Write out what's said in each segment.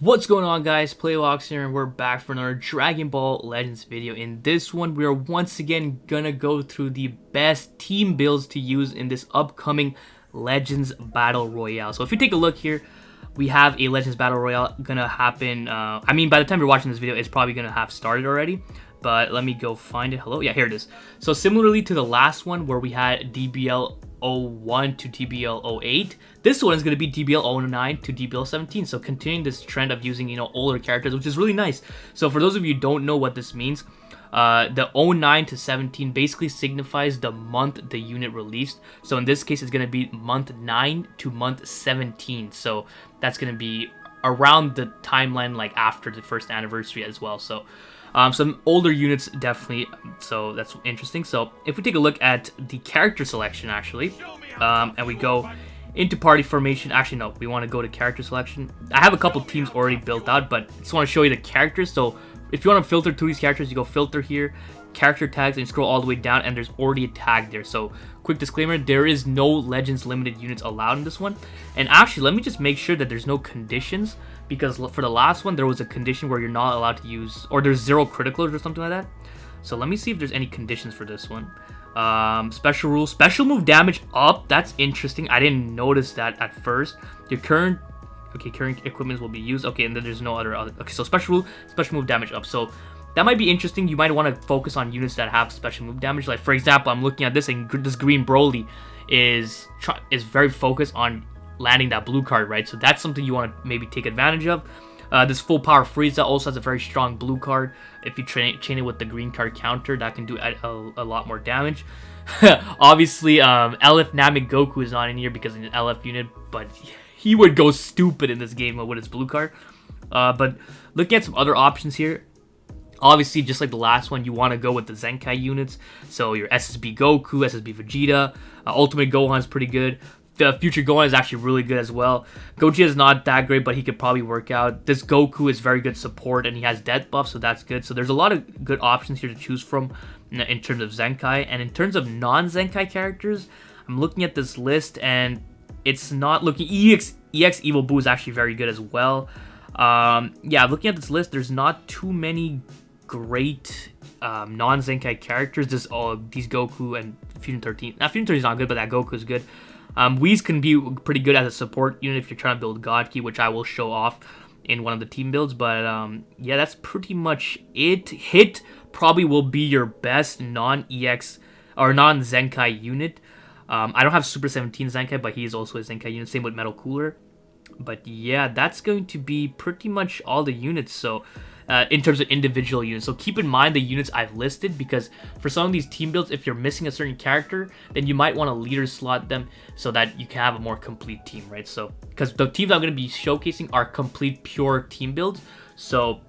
What's going on, guys? Playbox here, and we're back for another Dragon Ball Legends video. In this one, we are once again gonna go through the best team builds to use in this upcoming Legends Battle Royale. So if you take a look here, we have a Legends Battle Royale gonna happen. I mean, by the time you're watching this video, it's probably gonna have started already. But let me go find it. Hello? Yeah, here it is. So similarly to the last one where we had DBL01 to DBL08, this one is going to be DBL09 to DBL17. So continuing this trend of using, older characters, which is really nice. So for those of you who don't know what this means, the 09 to 17 basically signifies the month the unit released. So in this case, it's going to be month 9 to month 17. So that's going to be around the timeline like after the first anniversary as well. So some older units definitely, so that's interesting. So if we take a look at the character selection actually, and we go into party formation, actually no, we want to go to character selection. I have a couple teams already built out, but I just want to show you the characters. So if you want to filter through these characters, you go filter here, character tags, and scroll all the way down, and there's already a tag there. So quick disclaimer, there is no Legends limited units allowed in this one. And actually, let me just make sure that there's no conditions, because for the last one, there was a condition where you're not allowed to use, or there's 0 criticals or something like that. So let me see if there's any conditions for this one. Special rules, special move damage up. That's interesting. I didn't notice that at first. Your current equipment will be used. Okay, and then there's no other. Okay, so special rule, special move damage up. So that might be interesting. You might want to focus on units that have special move damage. Like for example, I'm looking at this, and this green Broly is very focused on landing that blue card, right? So that's something you want to maybe take advantage of. This full power Frieza also has a very strong blue card. If you chain it with the green card counter, that can do a lot more damage. Obviously, LF Namek Goku is not in here because he's an LF unit, but he would go stupid in this game with his blue card. But looking at some other options here, obviously, just like the last one, you want to go with the Zenkai units. So your SSB Goku, SSB Vegeta, Ultimate Gohan is pretty good. The Future Gohan is actually really good as well. Gogeta is not that great, but he could probably work out. This Goku is very good support, and he has death buff, so that's good. So there's a lot of good options here to choose from in terms of Zenkai. And in terms of non-Zenkai characters, I'm looking at this list, and it's not looking... EX Evil Boo is actually very good as well. Yeah, looking at this list, there's not too many great non-Zenkai characters. These Goku and Fusion 13. Now, Fusion 13 is not good, but that Goku is good. Whis can be pretty good as a support unit if you're trying to build God Ki, which I will show off in one of the team builds. But yeah, that's pretty much it. Hit probably will be your best non-EX or non-Zenkai unit. I don't have Super 17 Zenkai, but he is also a Zenkai unit. Same with Metal Cooler. But yeah, that's going to be pretty much all the units. So in terms of individual units, so keep in mind the units I've listed, because for some of these team builds, if you're missing a certain character, then you might want to leader slot them so that you can have a more complete team, right? So because the teams I'm going to be showcasing are complete pure team builds, so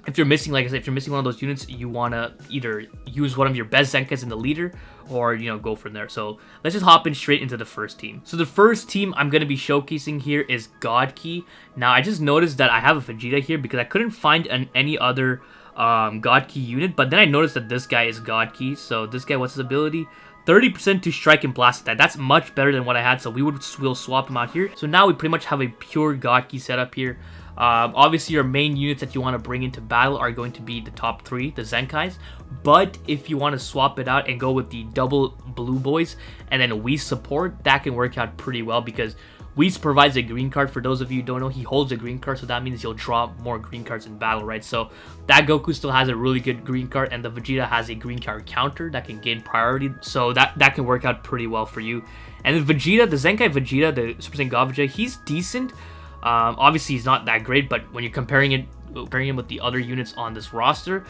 if you're missing, like I said, if you're missing one of those units, you want to either use one of your best Zenkais in the leader, or, go from there. So let's just hop in straight into the first team. So the first team I'm going to be showcasing here is God Ki. Now, I just noticed that I have a Vegeta here because I couldn't find any other God Ki unit, but then I noticed that this guy is God Ki. So this guy, what's his ability? 30% to strike and blast attack. That's much better than what I had, so we'll swap him out here. So now we pretty much have a pure God Ki setup here. Obviously, your main units that you want to bring into battle are going to be the top 3, the Zenkais. But if you want to swap it out and go with the double blue boys and then Whis support, that can work out pretty well, because Whis provides a green card. For those of you who don't know, he holds a green card, so that means he'll draw more green cards in battle, right? So that Goku still has a really good green card, and the Vegeta has a green card counter that can gain priority, so that can work out pretty well for you. And the Vegeta, the Zenkai Vegeta, the Super Saiyan God Vegeta, he's decent. Obviously, he's not that great, but when you're comparing him with the other units on this roster,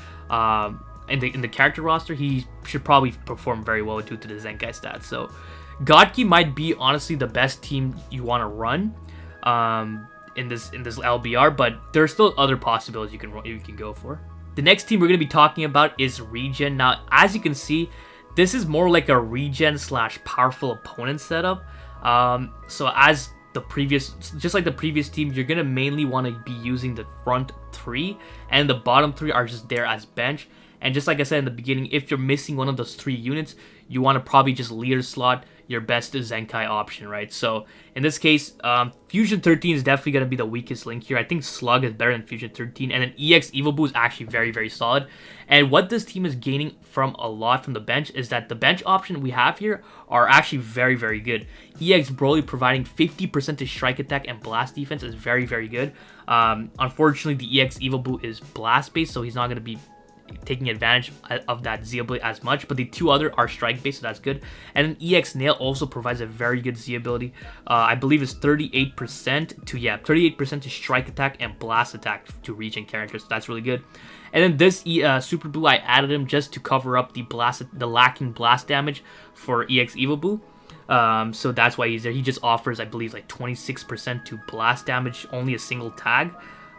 in the character roster, he should probably perform very well due to the Zenkai stats. So God Ki might be honestly the best team you want to run in this LBR, but there are still other possibilities you can go for. The next team we're going to be talking about is Regen. Now, as you can see, this is more like a Regen / powerful opponent setup. So as just like the previous team, you're gonna mainly want to be using the front 3, and the bottom 3 are just there as bench. And just like I said in the beginning, if you're missing one of those 3 units, you want to probably just leader slot your best Zenkai option, right? So in this case, Fusion 13 is definitely going to be the weakest link here. I think Slug is better than Fusion 13, and then EX EvoBoo is actually very, very solid. And what this team is gaining from a lot from the bench is that the bench option we have here are actually very, very good. EX Broly providing 50% to strike attack and blast defense is very, very good. Unfortunately, the EX EvoBoo is blast based, so he's not going to be taking advantage of that Z ability as much, but the two other are strike based, so that's good. And then EX Nail also provides a very good Z ability. I believe it's 38% to strike attack and blast attack to regen characters, so that's really good. And then this Super Blue, I added him just to cover up the lacking blast damage for EX EvoBoo. So that's why he's there. He just offers, I believe, like 26% to blast damage, only a single tag,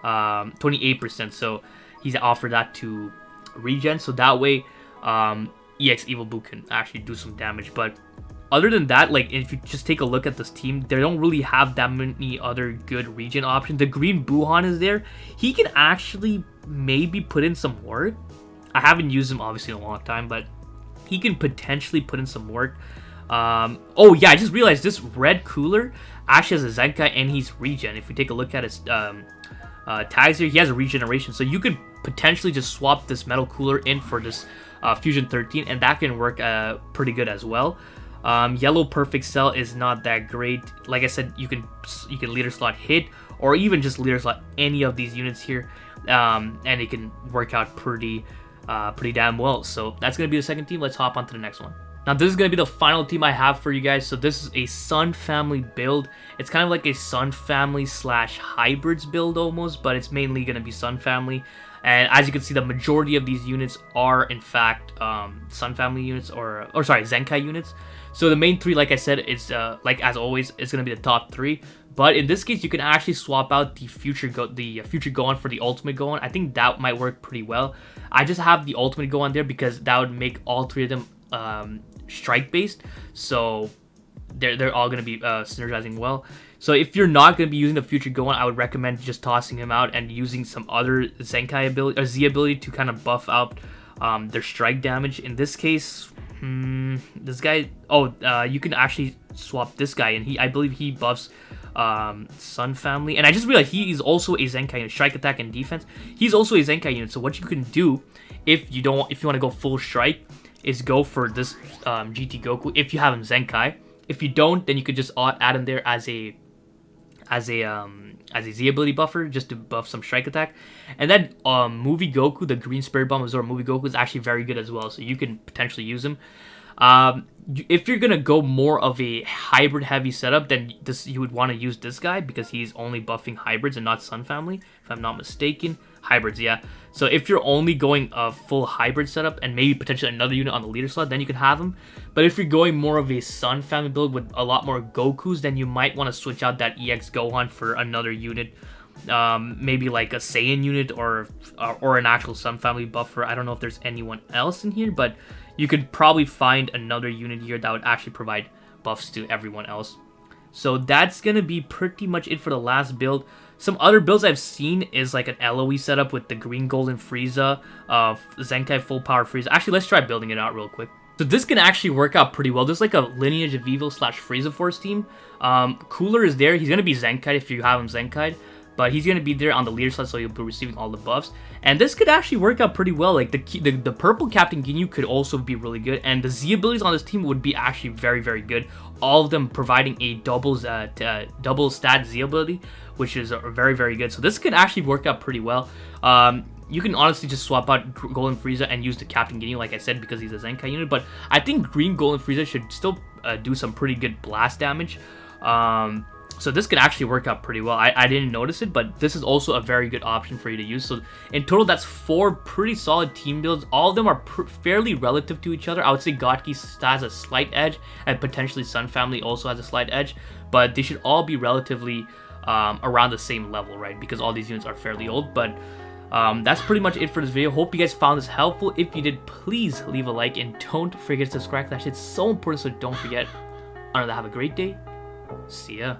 28%. So he's offered that to regen, so that way EX EvoBoo can actually do some damage. But other than that, like, if you just take a look at this team, they don't really have that many other good regen options. The green Gohan is there. He can actually maybe put in some work. I haven't used him obviously in a long time, but he can potentially put in some work. Oh yeah, I just realized this red cooler actually has a Zenkai and he's regen. If we take a look at his tags here, he has a regeneration, so you could potentially just swap this metal cooler in for this Fusion 13, and that can work pretty good as well. Yellow Perfect Cell is not that great. Like I said, you can leader slot hit or even just leader slot any of these units here, and it can work out pretty damn well. So that's gonna be the second team. Let's hop on to the next one. Now this is going to be the final team I have for you guys. So this is a Sun Family build. It's kind of like a Sun Family / Hybrids build almost, but it's mainly going to be Sun Family. And as you can see, the majority of these units are in fact Sun Family units, or sorry, Zenkai units. So the main three, like I said, it's like as always, it's going to be the top three. But in this case, you can actually swap out the future Gohan for the ultimate Gohan. I think that might work pretty well. I just have the ultimate Gohan there because that would make all three of them strike based, so they're all going to be synergizing well. So if you're not going to be using the future Gohan, I would recommend just tossing him out and using some other Zenkai ability or Z ability to kind of buff out their strike damage. In this case, this guy, you can actually swap this guy, and I believe he buffs Sun Family. And I just realized he is also a Zenkai unit, strike attack and defense. He's also a Zenkai unit, so what you can do if you want to go full strike is go for this GT Goku if you have him Zenkai. If you don't, then you could just add him there as a Z ability buffer just to buff some strike attack. And then Movie Goku, the Green Spirit Bomb Absorb Movie Goku, is actually very good as well, so you can potentially use him. If you're gonna go more of a hybrid heavy setup, then you would want to use this guy because he's only buffing hybrids and not Sun Family, if I'm not mistaken. Hybrids, yeah. So if you're only going a full hybrid setup and maybe potentially another unit on the leader slot, then you can have him. But if you're going more of a Sun Family build with a lot more Gokus, then you might want to switch out that EX Gohan for another unit. Maybe like a Saiyan unit or an actual Sun Family buffer. I don't know if there's anyone else in here, but you could probably find another unit here that would actually provide buffs to everyone else. So that's going to be pretty much it for the last build. Some other builds I've seen is like an LOE setup with the green golden Frieza, Zenkai full power Frieza. Actually, let's try building it out real quick. So this can actually work out pretty well. There's like a Lineage of Evil / Frieza Force team. Cooler is there. He's going to be Zenkai if you have him Zenkai. But he's going to be there on the leader slot, so he'll be receiving all the buffs. And this could actually work out pretty well. Like the purple Captain Ginyu could also be really good. And the Z abilities on this team would be actually very, very good. All of them providing a double stat Z ability, which is very, very good. So this could actually work out pretty well. You can honestly just swap out Golden Frieza and use the Captain Ginyu, like I said, because he's a Zenkai unit. But I think Green Golden Frieza should still do some pretty good blast damage. So this could actually work out pretty well. I didn't notice it, but this is also a very good option for you to use. So in total, that's 4 pretty solid team builds. All of them are fairly relative to each other. I would say Gotki has a slight edge, and potentially Sun Family also has a slight edge, but they should all be relatively around the same level, right? Because all these units are fairly old. But that's pretty much it for this video. Hope you guys found this helpful. If you did, please leave a like and don't forget to subscribe. That shit's so important, so don't forget. Other than that, have a great day. See ya.